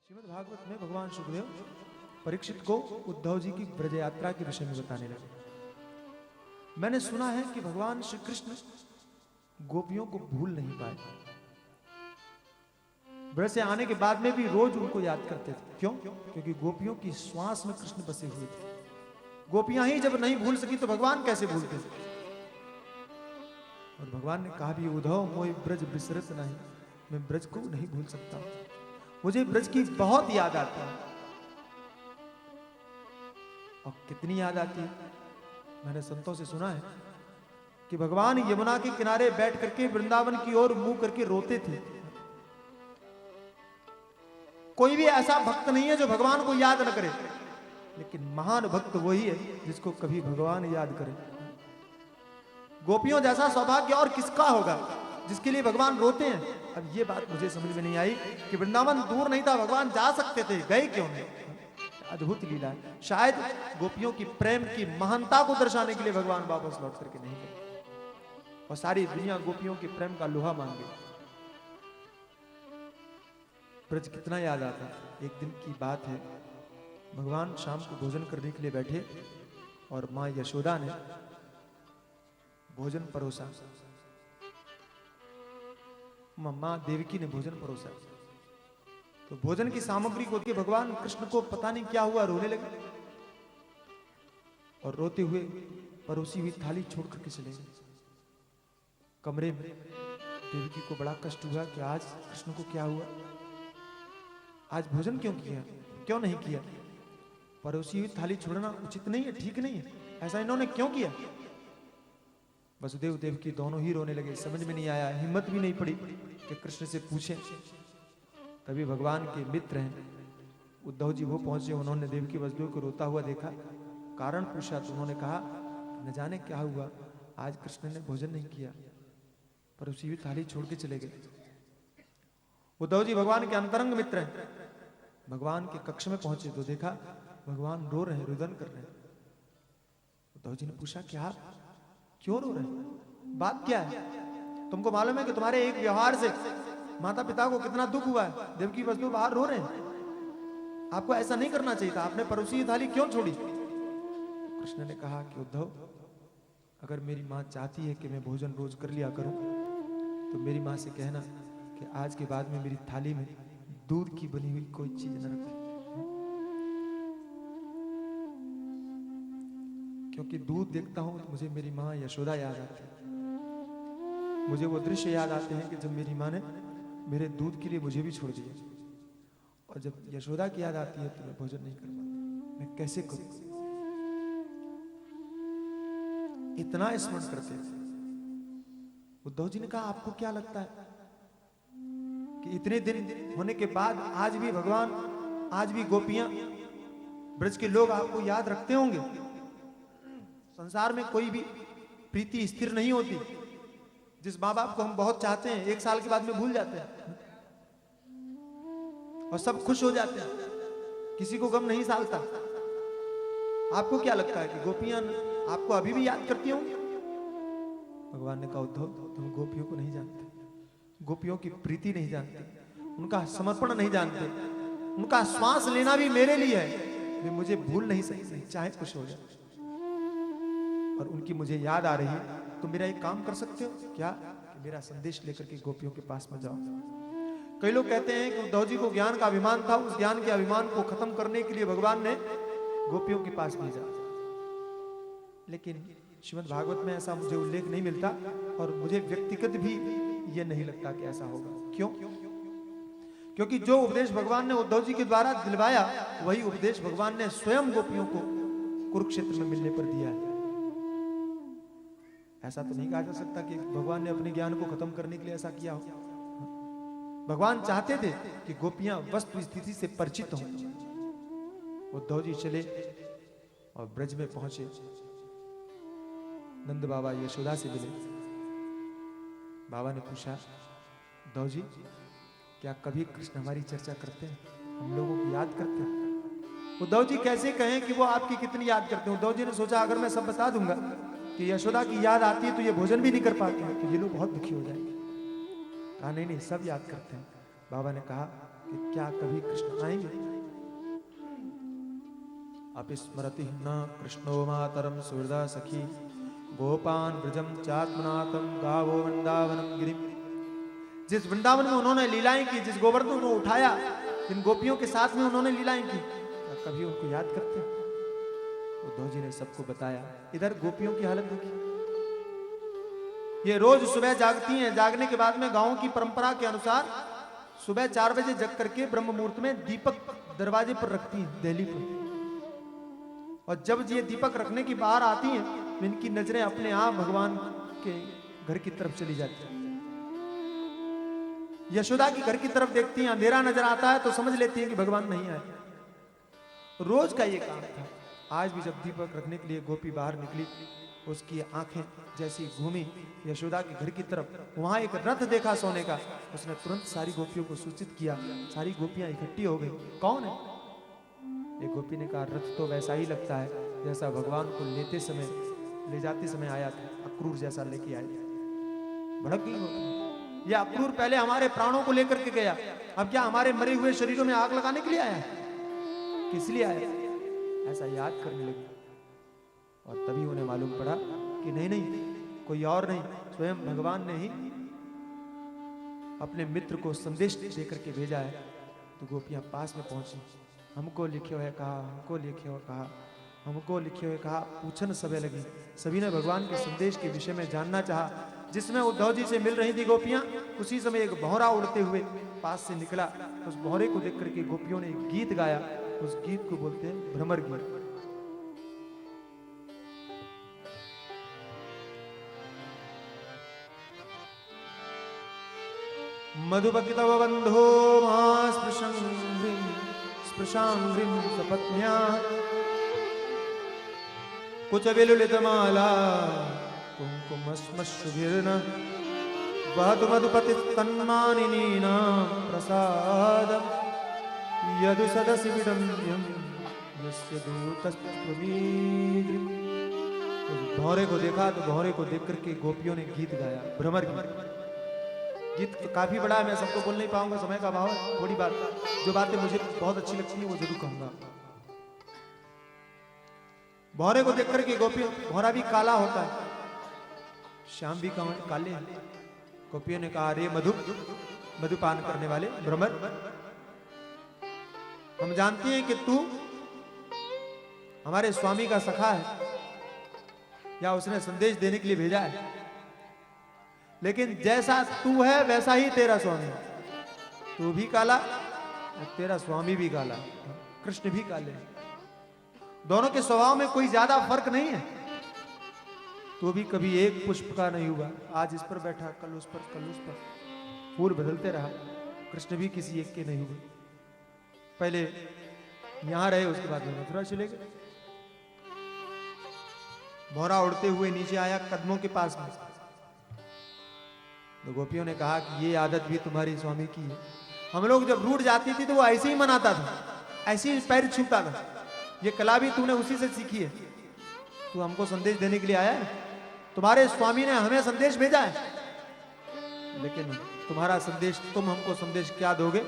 श्रीमद् भागवत में भगवान सुखदेव परीक्षित को उद्धव जी की ब्रज यात्रा के विषय में बताने लगे। मैंने सुना है कि भगवान श्री कृष्ण गोपियों को भूल नहीं पाए। ब्रज से आने के बाद में भी रोज उनको याद करते थे। क्यों? क्योंकि गोपियों की श्वास में कृष्ण बसे हुए थे। गोपियां ही जब नहीं भूल सकी तो भगवान कैसे भूलते थे? और भगवान ने कहा भी, उद्धव मोहि ब्रज बिसरत नहीं, मैं ब्रज को नहीं भूल सकता, मुझे ब्रज की बहुत याद आती है। और कितनी याद आती है? मैंने संतों से सुना है कि भगवान यमुना के किनारे बैठ करके वृंदावन की ओर मुंह करके रोते थे। कोई भी ऐसा भक्त नहीं है जो भगवान को याद न करे, लेकिन महान भक्त वही है जिसको कभी भगवान याद करे। गोपियों जैसा सौभाग्य और किसका होगा जिसके लिए भगवान रोते हैं। अब ये बात मुझे समझ में नहीं आई कि वृंदावन दूर नहीं था, भगवान जा सकते थे, गए क्यों नहीं? अद्भुत लीला है। शायद गोपियों की प्रेम की महानता को दर्शाने के लिए भगवान वापस लौट करके नहीं गए और सारी दुनिया गोपियों के प्रेम का लोहा मान गई। ब्रज कितना याद आता। एक दिन की बात है, भगवान शाम को भोजन करने के लिए बैठे और मां यशोदा ने भोजन परोसा। मां देवकी ने भोजन परोसा तो भोजन की सामग्री को देख भगवान कृष्ण को पता नहीं क्या हुआ, रोने लगे और रोते हुए परोसी हुई थाली छोड़ करके चले गए। कमरे में देवकी को बड़ा कष्ट हुआ कि आज कृष्ण को क्या हुआ, आज भोजन क्यों किया, क्यों नहीं किया? परोसी हुई थाली छोड़ना उचित नहीं है, ठीक नहीं है, ऐसा इन्होंने क्यों किया? वसुदेव देवकी दोनों ही रोने लगे। समझ में नहीं आया, हिम्मत भी नहीं पड़ी कि कृष्ण से पूछें। तभी भगवान के मित्र हैं उद्धव जी, वो पहुंचे। उन्होंने देवकी वसुदेव को रोता हुआ देखा, कारण पूछा तो उन्होंने कहा न जाने क्या हुआ, आज कृष्ण ने भोजन नहीं किया, पर उसी भी थाली छोड़ के चले गए। उद्धव जी भगवान के अंतरंग मित्र हैं। भगवान के कक्ष में पहुंचे तो देखा भगवान रो रहे हैं, रुदन कर रहे हैं। उद्धव जी ने पूछा, क्या, क्यों रो रहे हैं, बात क्या है? तुमको मालूम है कि तुम्हारे एक व्यवहार से माता पिता को कितना दुख हुआ है? देवकी वसुदेव बाहर रो रहे हैं, आपको ऐसा नहीं करना चाहिए था, आपने परोसी थाली क्यों छोड़ी? कृष्ण ने कहा कि उद्धव, अगर मेरी माँ चाहती है कि मैं भोजन रोज कर लिया करूं तो मेरी माँ से कहना कि आज के बाद में मेरी थाली में दूध की बनी हुई कोई चीज न रखे, क्योंकि दूध देखता हूं तो मुझे मेरी माँ यशोदा याद आती है। मुझे वो दृश्य याद आते हैं कि जब मेरी माँ ने मेरे दूध के लिए मुझे भी छोड़ दिया, और जब यशोदा की याद आती है तो मैं भोजन नहीं कर पाता, मैं कैसे करूं? इतना स्मरण करते थे। उद्धव जी ने कहा, आपको क्या लगता है कि इतने दिन होने के बाद आज भी भगवान, आज भी गोपियां, ब्रज के लोग आपको याद रखते होंगे? संसार में कोई भी प्रीति स्थिर नहीं होती। जिस माँ बाप को हम बहुत चाहते हैं, एक साल के बाद में भूल जाते हैं और सब खुश हो जाते हैं, किसी को गम नहीं सालता। आपको क्या लगता है कि गोपियां आपको अभी भी याद करती होंगी? भगवान ने कहा, उद्धव तुम गोपियों को नहीं जानते, गोपियों की प्रीति नहीं जानते, उनका समर्पण नहीं जानते, उनका श्वास लेना भी मेरे लिए है, वे मुझे भूल नहीं सकते चाहे कुछ हो जाए। और उनकी मुझे याद आ रही है तो मेरा एक काम कर सकते हो क्या, कि मेरा संदेश लेकर के गोपियों के पास में जाओ। कई लोग कहते हैं कि उद्धव जी को ज्ञान का अभिमान था, उस ज्ञान के अभिमान को खत्म करने के लिए भगवान ने गोपियों के पास भेजा, लेकिन श्रीमद् भागवत में ऐसा मुझे उल्लेख नहीं मिलता और मुझे व्यक्तिगत भी यह नहीं लगता कि ऐसा होगा। क्यों? क्योंकि जो उपदेश भगवान ने उद्धव जी के द्वारा दिलवाया, वही उपदेश भगवान ने स्वयं गोपियों को कुरुक्षेत्र में मिलने पर दिया है। ऐसा तो नहीं कहा जा सकता कि भगवान ने अपने ज्ञान को खत्म करने के लिए ऐसा किया हो। भगवान चाहते थे कि गोपियां वस्तु स्थिति से परिचित हों। उद्धव जी चले और ब्रज में पहुंचे। नंद बाबा यशोदा से मिले। बाबा ने पूछा, उद्धव जी क्या कभी कृष्ण हमारी चर्चा करते हैं, हम लोगों को याद करते हैं? उद्धव जी कैसे कहें कि वो आपकी कितनी याद करते हैं? उद्धव जी ने सोचा, अगर मैं सब बता दूंगा कि यशोदा की याद आती है तो ये भोजन भी नहीं कर पाते हैं, तो ये लोग बहुत दुखी हो जाएंगे। कहा नहीं नहीं, सब याद करते हैं। बाबा ने कहा, कि क्या कभी कृष्ण आएंगे? अपिस्मरति न कृष्णो मातरम सुहृदा सखी गोपान ब्रजम चात्मनाथम गावो वृंदावनम गिरिम। जिस वृंदावन में उन्होंने लीलाएं की, जिस गोवर्धन को उठाया, जिन गोपियों के साथ में उन्होंने लीलाएं की, क्या कभी उनको याद करते? उद्धव जी ने सबको बताया। इधर गोपियों की हालत देखी। ये रोज सुबह जागती हैं, जागने के बाद में गांव की परंपरा के अनुसार सुबह 4 बजे जग करके ब्रह्म मुहूर्त में दीपक दरवाजे पर रखती हैं, दहली पर। और जब ये दीपक रखने की बाहर आती हैं, तो इनकी नजरें अपने आप भगवान के घर की तरफ चली जाती हैं। यशोदा की घर की तरफ देखती हैं, अंधेरा नजर आता है तो समझ लेती हैं कि भगवान नहीं आए। रोज का ये काम था। आज भी जब दीपक रखने के लिए गोपी बाहर निकली, उसकी आंखें जैसी घूमी यशोदा के घर की तरफ, वहां एक रथ देखा सोने का। उसने तुरंत सारी गोपियों को सूचित किया। सारी गोपियां इकट्ठी हो गई। कौन है? एक गोपी ने कहा, रथ तो वैसा ही लगता है जैसा भगवान को ले जाते समय आया था, अक्रूर जैसा लेके आए। भड़क गई गोपी। ये अक्रूर पहले हमारे प्राणों को लेकर के गया, अब क्या हमारे मरे हुए शरीरों में आग लगाने के लिए आया? किस लिए आया? ऐसा याद करने लगी। और तभी उन्हें मालूम पड़ा कि नहीं, कोई और नहीं, स्वयं भगवान ने ही अपने मित्र को संदेश देकर के भेजा है। तो गोपियां पास में पहुंची। हमको लिखे हुए कहा, हमको लिखे हुए कहा, हमको लिखे हुए कहा, पूछन सबे लगी। सभी ने भगवान के संदेश के विषय में जानना चाहा। जिसमें उद्धव जी से मिल रही थी गोपियां, उसी समय एक भौरा उड़ते हुए पास से निकला। उस भौरे को देख करके गोपियों ने एक गीत गाया। उस गीत को बोलते हैं भ्रमर गीत। मधुबकितव बंधो मा स्पृशांग्रिम सपत्न्या कुछ विलुलितमाला कुंकुमस्मश्रुभिर्न वहतु मधुपति तन्मानिनीना प्रसाद यदु सदसि विडम्यम यस्य दूतस्त्वमीद्रि। भौरे को देखा तो भौरे को देख करके गोपियों ने गीत गाया, भ्रमर गीत तो काफी बड़ा है, मैं सबको बोल नहीं पाऊंगा, समय का अभाव है। थोड़ी बात, जो बातें मुझे बहुत अच्छी लगती है वो जरूर कहूंगा। भौरे को देख करके गोपियों, भौरा भी काला होता है, श्याम भी काले हैं। गोपियों ने कहा, अरे मधुपान करने वाले भ्रमर, हम जानती हैं कि तू हमारे स्वामी का सखा है या उसने संदेश देने के लिए भेजा है, लेकिन जैसा तू है वैसा ही तेरा स्वामी है। तू भी काला और तेरा स्वामी भी काला, कृष्ण भी काले। दोनों के स्वभाव में कोई ज्यादा फर्क नहीं है। तो भी कभी एक पुष्प का नहीं हुआ। आज इस पर बैठा, कल उस पर, कल उस पर, फूल बदलते रहा। कृष्ण भी किसी एक के नहीं हुए। पहले यहां रहे, उसके बाद में मथुरा चले गए। भौरा उड़ते हुए नीचे आया कदमों के पास में। तो गोपियों ने कहा कि ये आदत भी तुम्हारी स्वामी की है। हम लोग जब रूठ जाती थी तो वो ऐसे ही मनाता था, ऐसे ही पैर छूता था। ये कला भी तूने उसी से सीखी है। तू हमको संदेश देने के लिए आया है, तुम्हारे स्वामी ने हमें संदेश भेजा है, लेकिन तुम्हारा संदेश, तुम हमको संदेश क्या दोगे?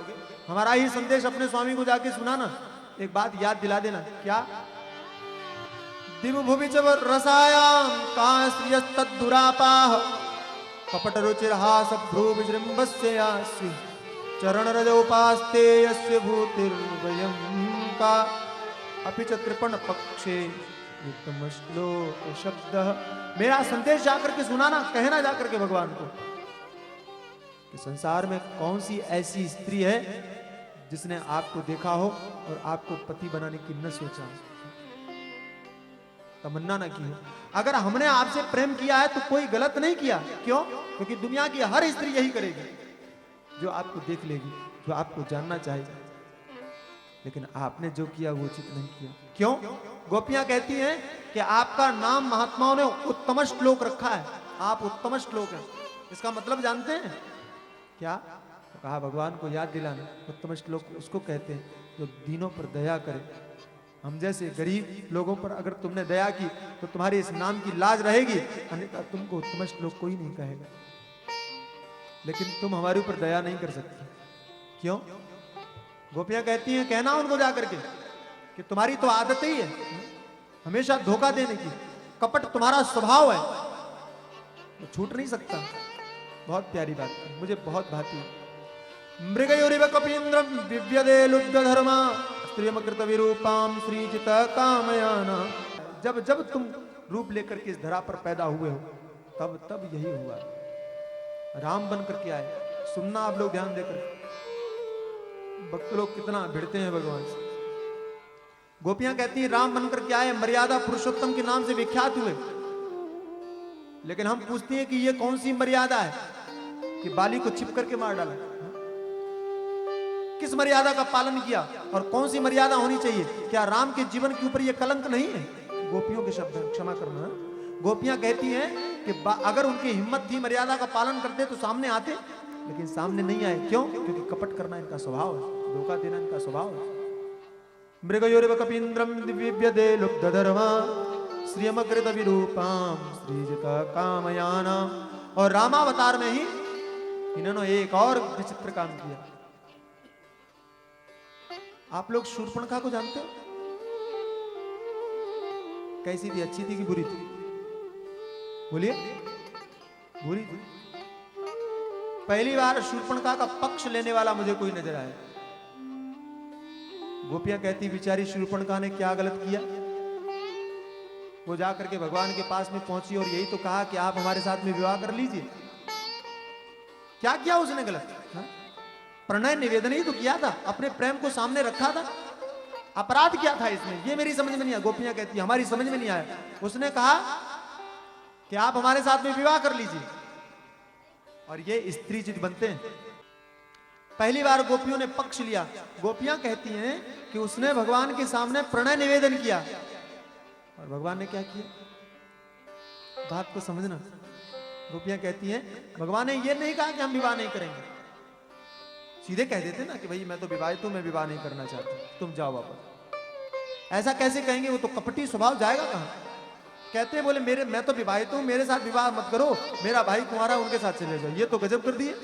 हमारा ही संदेश अपने स्वामी को जाके सुनाना। एक बात याद दिला देना। क्या? दिव भुवि च रसायाम का श्रियस्तद्दुरापाह कपट रुचिर्हास भ्रू विजृंभस्य यास्ति चरण रजोपास्ते यस्य भूतिर्वयं का अपि च कृपण पक्षे युक्तम श्लोक शब्द। मेरा संदेश जाकर के सुनाना, कहना जाकर के भगवान को कि संसार में कौन सी ऐसी स्त्री है जिसने आपको देखा हो और आपको पति बनाने की न सोचा, तमन्ना ना की हो। अगर हमने आपसे प्रेम किया है तो कोई गलत नहीं किया। क्यों? क्योंकि दुनिया की हर स्त्री यही करेगी, जो आपको देख लेगी, जो आपको जानना चाहेगी। लेकिन आपने जो किया वो उचित नहीं किया। क्यों? गोपियां कहती हैं कि आपका नाम महात्माओं ने उत्तम श्लोक रखा है, आप उत्तम श्लोक हैं। इसका मतलब जानते हैं क्या? तो कहा भगवान को याद दिलाना। उत्तम श्लोक उसको कहते हैं जो दीनों पर दया करे। हम जैसे गरीब लोगों पर अगर तुमने दया की तो तुम्हारे इस नाम की लाज रहेगी, अन्यथा तुमको उत्तम श्लोक कोई नहीं कहेगा। लेकिन तुम हमारे ऊपर दया नहीं कर सकती। क्यों? गोपियां कहती हैं कहना उनको जाकर के कि तुम्हारी तो आदत ही है हमेशा धोखा देने की, कपट तुम्हारा स्वभाव है, वो छूट नहीं सकता। बहुत प्यारी बात है, मुझे बहुत भाती है। मृगयोरिव कपीन्द्रम दिव्यदे लुब्ध धर्मा स्त्रियमकृत विरूपाम श्रीजित कामयाना। जब जब तुम रूप लेकर के इस धरा पर पैदा हुए हो तब तब यही हुआ, राम बन करके आए। सुनना आप लोग ध्यान देकर, भक्त लोग कितना भिड़ते हैं भगवान से। गोपियां कहती हैं राम बनकर के आए, मर्यादा पुरुषोत्तम के नाम से विख्यात हुए, लेकिन हम पूछते हैं कि ये कौन सी मर्यादा है कि बाली को छिप करके मार डाला? किस मर्यादा का पालन किया और कौन सी मर्यादा होनी चाहिए? क्या राम के जीवन के ऊपर यह कलंक नहीं है? गोपियों के शब्द, क्षमा करना। गोपियां कहती हैं कि अगर उनकी हिम्मत थी मर्यादा का पालन करते तो सामने आते, लेकिन सामने नहीं आए। क्यों? क्योंकि कपट करना इनका स्वभाव है, धोखा देना इनका स्वभाव है। मृगयोरिव कपीन्द्रम दिव्यदे लुब्ध धर्मा श्रियमकृत विरूपाम श्रीजित कामयाना। और रामावतार में ही इन्होंने एक और विचित्र काम किया। आप लोग शूर्पणखा को जानते हो? कैसी थी, अच्छी थी कि बुरी थी? बोलिए, बुरी थी। पहली बार शूर्पणखा का पक्ष लेने वाला मुझे कोई नजर आया। गोपियां कहती बेचारी शूर्पणखा ने क्या गलत किया? वो जाकर के भगवान के पास में पहुंची और यही तो कहा कि आप हमारे साथ में विवाह कर लीजिए। क्या किया उसने गलत? प्रणय निवेदन ही तो किया था, अपने प्रेम को सामने रखा था। अपराध क्या था इसमें? ये मेरी समझ में नहीं आया। गोपियां कहती हमारी समझ में नहीं आया। उसने कहा कि आप हमारे साथ में विवाह कर लीजिए, और ये स्त्री जिद बनते हैं। पहली बार गोपियों ने पक्ष लिया। गोपियां कहती हैं कि उसने भगवान के सामने प्रणय निवेदन किया, और भगवान ने क्या किया? बात को समझना। गोपियां कहती हैं भगवान ने ये नहीं कहा कि हम विवाह नहीं करेंगे, सीधे कह देते ना कि भाई मैं तो विवाहित हूं, मैं विवाह नहीं करना चाहती, तुम जाओ वापस। ऐसा कैसे कहेंगे? वो तो कपटी स्वभाव जाएगा कहां? कहते हैं बोले मैं तो विवाहित हूं, मेरे साथ विवाह मत करो, मेरा भाई कुंवारा उनके साथ चले जाओ। ये तो गजब कर दिए।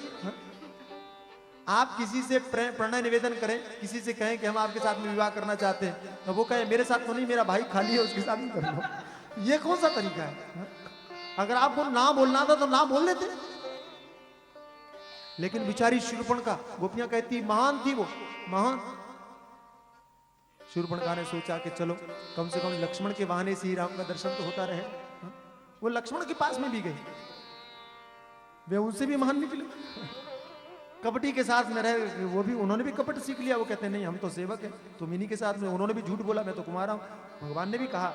आप किसी से प्रणय निवेदन करें, किसी से कहें कि हम आपके साथ में विवाह करना चाहते हैं, तो वो कहे मेरे साथ तो नहीं, मेरा भाई खाली है उसके साथ में कर लो। ये कौन सा तरीका है? अगर आपको ना बोलना था तो ना बोल देते। लेकिन बेचारी शूर्पणखा, गोपियां कहती महान थी वो, महान। शूर्पणखा ने सोचा कि चलो कम से कम लक्ष्मण के बहाने से ही राम का दर्शन तो होता रहे। वो लक्ष्मण के पास में भी गई, वे उनसे भी महान निकले। कपटी के साथ में रहे, वो भी, उन्होंने भी कपट सीख लिया। वो कहते हैं नहीं हम तो सेवक हैं, तुम इन्हीं के साथ में। उन्होंने भी झूठ बोला, मैं तो कुमारा हूं। भगवान ने भी कहा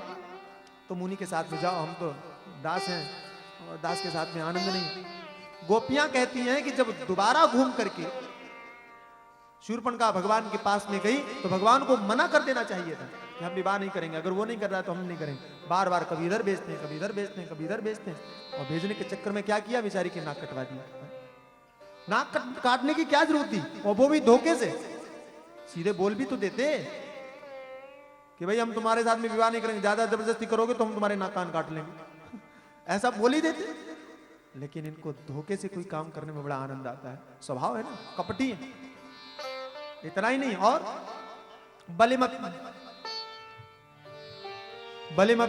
तुम उन्हीं के साथ में जाओ, हम तो दास हैं, और दास के साथ में आनंद नहीं। गोपियां कहती हैं कि जब दोबारा घूम करके शूर्पणखा भगवान के पास में गई तो भगवान को मना कर देना चाहिए था कि हम विवाह नहीं करेंगे। अगर वो नहीं कर रहा है तो हम नहीं करेंगे। बार बार कभी इधर भेजते हैं, कभी इधर भेजते हैं, कभी इधर भेजते हैं, और भेजने के चक्कर में क्या किया? बेचारी की नाक कटवा दिया। नाक काटने की क्या जरूरत थी? और वो भी धोखे से। सीधे बोल भी तो देते कि भाई हम तुम्हारे साथ में विवाह नहीं करेंगे, ज्यादा जबरदस्ती करोगे तो हम तुम्हारे नाक कान काट लेंगे। ऐसा बोल ही देते। लेकिन इनको धोखे से कोई काम करने में बड़ा आनंद आता है, स्वभाव है ना, कपटी है। इतना ही नहीं, और बलिमपि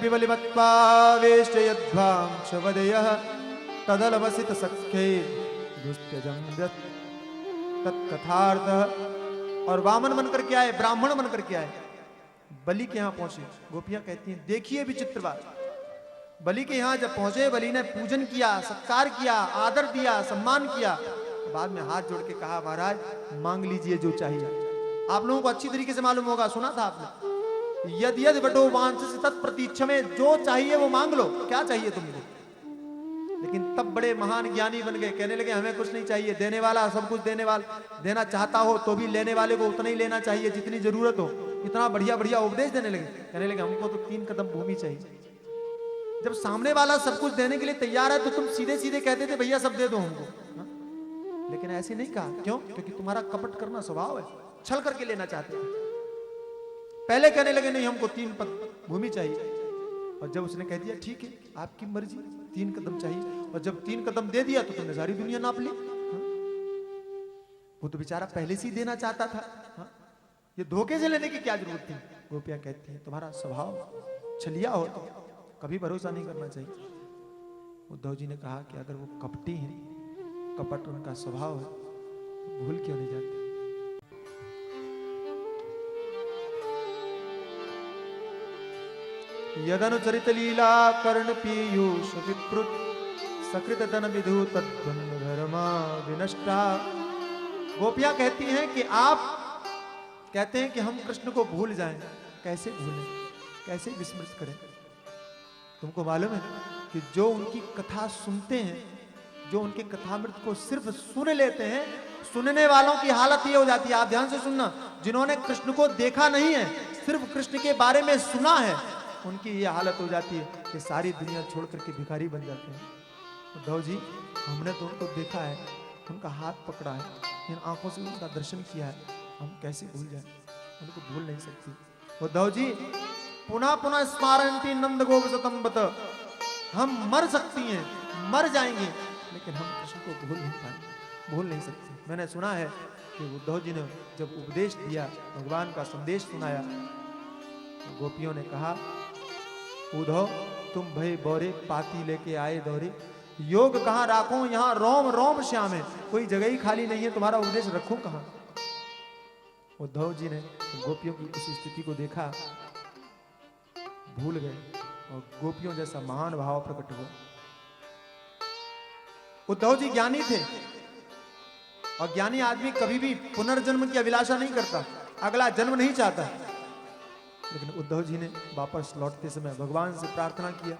बलिमत्वा वेष्टयध्वांशवदयः तदलवसित सख्ये दुष्त्यजं तत्कथार्थः। और वामन बनकर के आए, ब्राह्मण बनकर के आए, बलि के यहां पहुंचे। गोपियां कहती हैं देखिए विचित्र बात। बलि के यहां जब पहुंचे, बलि ने पूजन किया, सत्कार किया, आदर दिया, सम्मान किया। बाद में हाथ जोड़ के कहा महाराज मांग लीजिए जो चाहिए। आप लोगों को अच्छी तरीके से मालूम होगा, सुना था आपने, यद यद बटो वांछसि तत्प्रतीक्षमे, जो चाहिए वो मांग लो, क्या चाहिए तुमको। लेकिन तब बड़े महान ज्ञानी बन गए, कहने लगे हमें कुछ नहीं चाहिए, देने वाला सब कुछ देने वाला, देना चाहता हो तो भी लेने वाले को उतना ही लेना चाहिए जितनी जरूरत हो। इतना बढ़िया बढ़िया उपदेश देने लगे। कहने लगे हमको तो 3 कदम भूमि चाहिए। जब सामने वाला सब कुछ देने के लिए तैयार है तो तुम सीधे सीधे कहते थे भैया सब दे दो हमको, हा? लेकिन ऐसे नहीं कहा। क्यों? क्योंकि तुम्हारा कपट करना स्वभाव है, छल करके लेना चाहते थे। पहले कहने लगे नहीं हमको 3 पद भूमि चाहिए, और जब उसने कह दिया ठीक है आपकी मर्जी 3 कदम चाहिए, और जब 3 कदम दे दिया तो तुमने सारी दुनिया नाप ली। वो तो बेचारा पहले से ही देना चाहता था। ये धोखे से लेने की क्या जरूरत थी? गोपियां कहती हैं तुम्हारा स्वभाव छलिया हो तो कभी भरोसा नहीं करना चाहिए। उद्धव जी ने कहा कि अगर वो कपटी हैं, कपट उनका स्वभाव है, तो भूल क्यों नहीं जाते? यदनुचरित लीला कर्ण पीयूष विप्रुत सकृत धन विधु तद्वन्न धर्मा विनष्टा। गोपियां कहती हैं कि आप कहते हैं कि हम कृष्ण को भूल जाएं, कैसे भूलें, कैसे विस्मृत करें? तुमको मालूम है कि जो उनकी कथा सुनते हैं, जो उनके कथामृत को सिर्फ सुन लेते हैं, सुनने वालों की हालत ये हो जाती है। आप ध्यान से सुनना, जिन्होंने कृष्ण को देखा नहीं है, सिर्फ कृष्ण के बारे में सुना है, उनकी ये हालत हो जाती है कि सारी दुनिया छोड़ करके भिखारी बन जाते हैं। उद्धव जी, हमने तो उनको देखा है, उनका हाथ पकड़ा है, इन आंखों से उनका दर्शन किया है, हम कैसे भूल जाएं? उनको भूल नहीं सकती। उद्धव जी, पुनः पुनः स्मारयन्ति नंद गोप सतम बत। हम मर सकती हैं, मर जाएंगे, लेकिन हम कृष्ण को भूल नहीं पाएंगे, भूल नहीं सकते। मैंने सुना है कि उद्धव जी ने जब उपदेश दिया, भगवान का संदेश सुनाया, तो गोपियों ने कहा उद्धव तुम भय बोरे पाती लेके आए दौरे, योग कहाँ राखूं, यहाँ रोम रोम श्याम है, कोई जगह ही खाली नहीं है, तुम्हारा उपदेश रखूं कहाँ? उद्धव जी ने गोपियों की उस स्थिति को देखा, भूल गए और गोपियों जैसा महान भाव प्रकट हुआ। उद्धव जी ज्ञानी थे और ज्ञानी आदमी कभी भी पुनर्जन्म की अभिलाषा नहीं करता, अगला जन्म नहीं चाहता। लेकिन उद्धव जी ने वापस लौटते समय भगवान से प्रार्थना किया,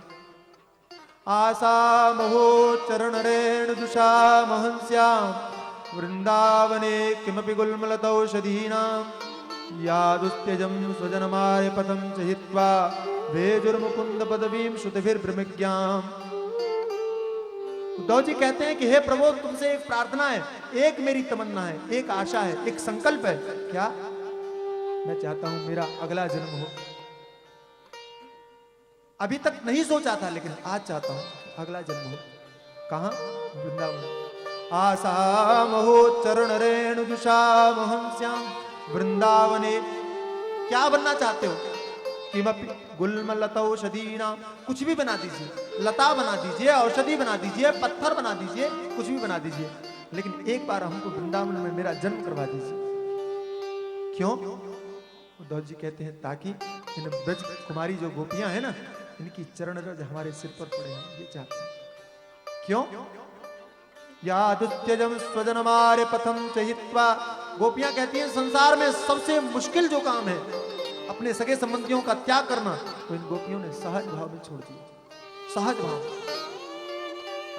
आशा महो चरण रेण दुषा महंस्याम वृंदावने किमपि गुल्मलतौषधीनां यादुस्त्यजं स्वजनमाय पदं च हित्वा भेजुर्मुकुंद पदवीं श्रुतिभिर्भ्रमिज्ञाम्। उद्धव जी कहते हैं कि हे प्रभु, तुमसे एक प्रार्थना है, एक मेरी तमन्ना है, एक आशा है, एक संकल्प है। क्या? मैं चाहता हूं मेरा अगला जन्म हो। अभी तक नहीं सोचा था, लेकिन आज चाहता हूं अगला जन्म हो। कहां? वृंदावन। आशा महो चरण रेणु जुषा महंस्याम वृंदावने। क्या बनना चाहते हो? किमपि गुल्म लतौषधीना, कुछ भी बना दीजिए, लता बना दीजिए, औषधि बना दीजिए, पत्थर बना दीजिए, कुछ भी बना दीजिए, लेकिन एक बार हमको वृंदावन में मेरा जन्म करवा दीजिए। क्यों? उद्धव जी कहते हैं ताकि इन ब्रज कुमारी जो गोपियां हैं ना, इनकी चरण रज हमारे सिर पर पड़े हैं, ये चाहते हैं। क्यों? यादुत्यजम स्वजनमारे पथम चहित्वा। गोपियां कहती हैं संसार में सबसे मुश्किल जो काम है, अपने सगे संबंधियों का त्याग करना, तो इन गोपियों ने सहज भाव में छोड़ दिया। सहज भाव।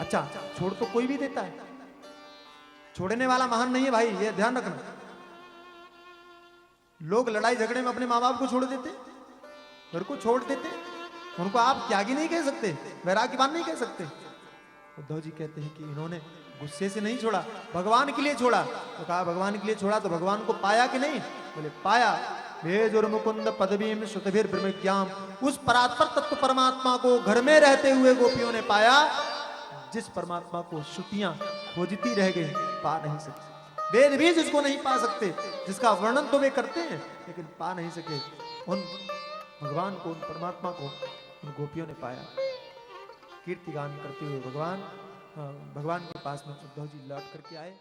अच्छा, छोड़ तो कोई भी देता है, छोड़ने वाला महान नहीं है भाई, ये ध्यान रखना। लोग लड़ाई झगड़े में अपने माँ बाप को छोड़ देते, घर को छोड़ देते, उनको आप त्यागी नहीं कह सकते, वैराग्यवान नहीं कह सकते। उद्धव जी कहते हैं कि इन्होंने गुस्से से नहीं छोड़ा, भगवान के लिए छोड़ा। तो कहा भगवान के लिए छोड़ा तो भगवान को पाया कि नहीं? बोले पाया। भेजुर्मुकुंद पदवीं श्रुतिभिर्भ्रमिज्ञाम्। उस परात्पर तत्व परमात्मा को घर में रहते हुए गोपियों ने पाया, जिस परमात्मा को श्रुतियां खोजती रह गई, पा नहीं सकती। वेद भी जिसको नहीं पा सकते, जिसका वर्णन तो वे करते हैं लेकिन पा नहीं सके, उन भगवान को, उन परमात्मा को उन गोपियों ने पाया। कीर्तिगान करते हुए भगवान के पास में उद्धव जी लौट करके आए।